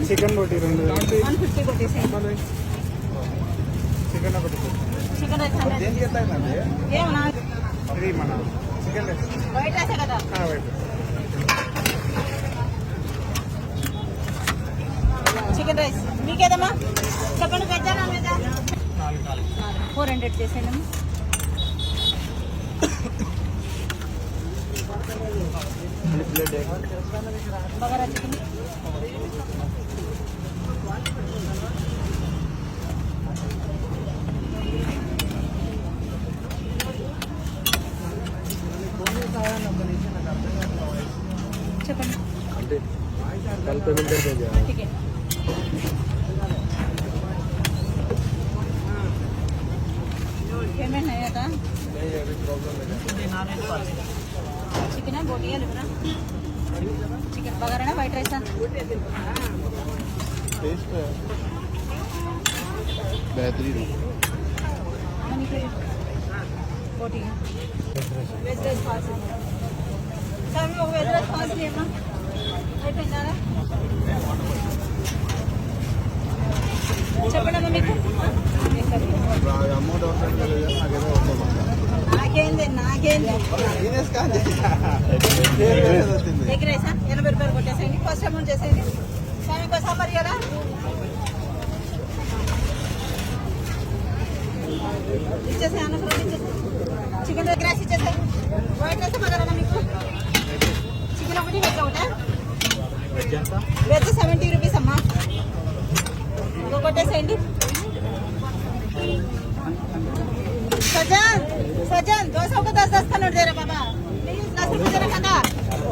Chicken బోటి 150 కొట్టేసేయండి. Chicken ఒకటి chicken rice ఏమన్నా ఇది మన చికెన్ రైస్ వైట్ రైసే కదా. వైట్ చికెన్ రైస్ మీకేదమ్మా చెప్పండి. వెజ్జా నాన్ వెజ్జా? 400 చేసేయండి. బగారా చికెన్ చెప్పండి. టికెట్ पेमेंट नहीं आता नहीं, अभी प्रॉब्लम है। चिकन है बोटी है लिवरा चिकन बगारा ना वाइट राइस टेस्ट है बेहतरीन बोटी है वेज राइस फास्ट सर लोग वेज राइस फास्ट लिए ना ये पहना చెప్పండి మీకు నాకేంది ఎగ్ రైసా 80 రూపాయలు కొట్టేసేయండి. ఫస్ట్ అమౌంట్ చేసేయండి. స్వామి కోసం మరి కదా ఇచ్చేసే అన్నప్పుడు చికెన్ ఎగ్ రైస్ ఇచ్చేసాయి. వైట్ రైస్ బగారా మీకు చికెన్ ఒకటి వెజ్ ఒకటా? వెజ్ 70 రూపీస్ అమ్మా. కొట్టేసేయండి. सजन सजन 200 को 10 का नोट दे रहा बाबा प्लीज 10 रुपए दे रहा కదా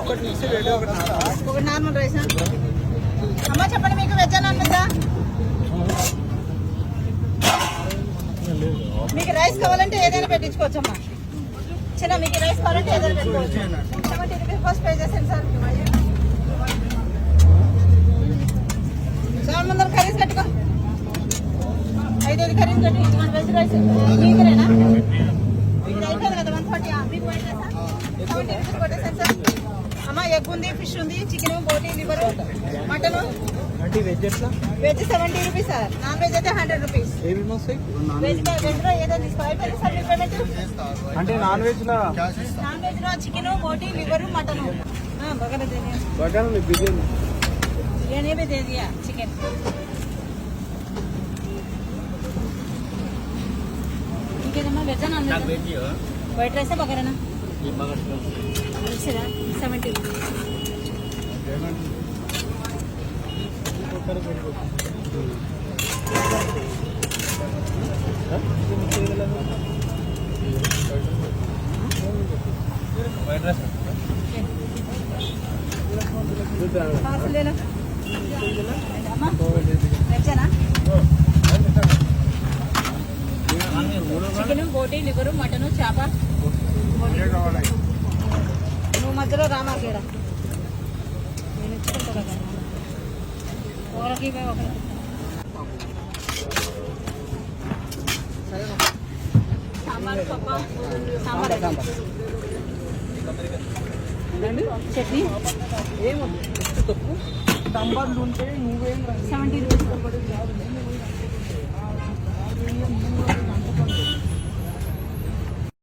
ఒకటి మిక్స్ రెడీ ఒకటి నార్మల్ రైస్ అమ్మ చెప్పండి మీకు వెజ్ నాన్ వెజ్ మీకు రైస్ కావాలంటే ఏదైనా పెట్టించుకోవచ్చు అమ్మా. చిన్న మీకు రైస్ కావాలంటే ఏదైనా పెట్టుకోవచ్చు. 70 రూపీస్ ఫస్ట్ పే చేసేయండి సార్. సార్ ముందర కర్రీస్ కట్టుకో 5 కర్రీస్ కట్టి మన వెజ్ రైస్ మీరేనా ఇది అయిపోయింది కదా 140 మీకు వైట్ రైసా 70 రూపీస్ కొట్టేసాను సార్. అమ్మ ఎగ్ ఉంది, ఫిష్ ఉంది, chicken, boti, liver, mutton veg ఎట్లా? Veg 70 rupees sir. Non veg అయితే 100 రూపీస్. వెజ్ లో ఏదో తీసుకో అయిపోయింది సార్ మీ పేమెంట్. అంటే నాన్ వెజ్ లో chicken, boti, liver, mutton bagara biryani biryani भी दे दिया. चिकन ठीक है ना. Veg non veg white rice bagara ना 70 वाइट राइस पार्सल ले लो. చికెన్, బోటీ, లివరు, మటను, చేప నువ్వు మధ్యలో రామాకేడ నేను ఇచ్చుకుంటా కదా ఒకరికి ఒకరికి సాంబార్ పప్ప సాంబార్ చట్నీ తప్పు నంబర్లు ఉంటే నువ్వేం 70 రూపీస్